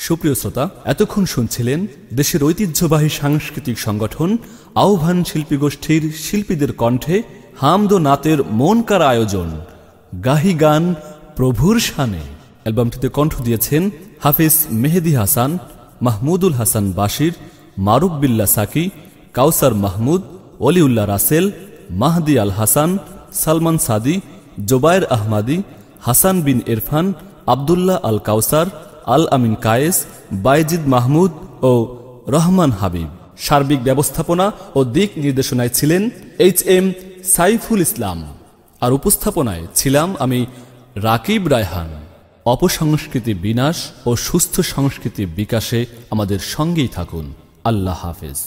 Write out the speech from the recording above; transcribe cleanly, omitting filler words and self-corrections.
সুপ্রিয় শ্রোতা, এতক্ষণ শুনছিলেন দেশের ঐতিহ্যবাহী সাংস্কৃতিক সংগঠন আহ্বান শিল্পী গোষ্ঠীর শিল্পীদের কণ্ঠে হামদ ও নাতের মন কাড়া আয়োজন গাহি গান প্রভুর শানে। অ্যালবামটিতে কণ্ঠ দিয়েছেন হাফিজ মেহেদি হাসান, মাহমুদুল হাসান বাশির, মারুফ বিল্লাহ সাকি, কাউসার মাহমুদ, ওলিউল্লাহ রাসেল, মাহদি আল হাসান, সালমান সাদি, জোবায়ের আহমাদি, হাসান বিন ইরফান, আবদুল্লাহ আল কাউসার, আল আমিন কায়েস, বাইজিদ মাহমুদ ও রহমান হাবিব। সার্বিক ব্যবস্থাপনা ও দিক নির্দেশনায় ছিলেন HM সাইফুল ইসলাম, আর উপস্থাপনায় ছিলাম আমি রাকিব রায়হান। অপসংস্কৃতি বিনাশ ও সুস্থ সংস্কৃতি বিকাশে আমাদের সঙ্গেই থাকুন। আল্লাহ হাফেজ।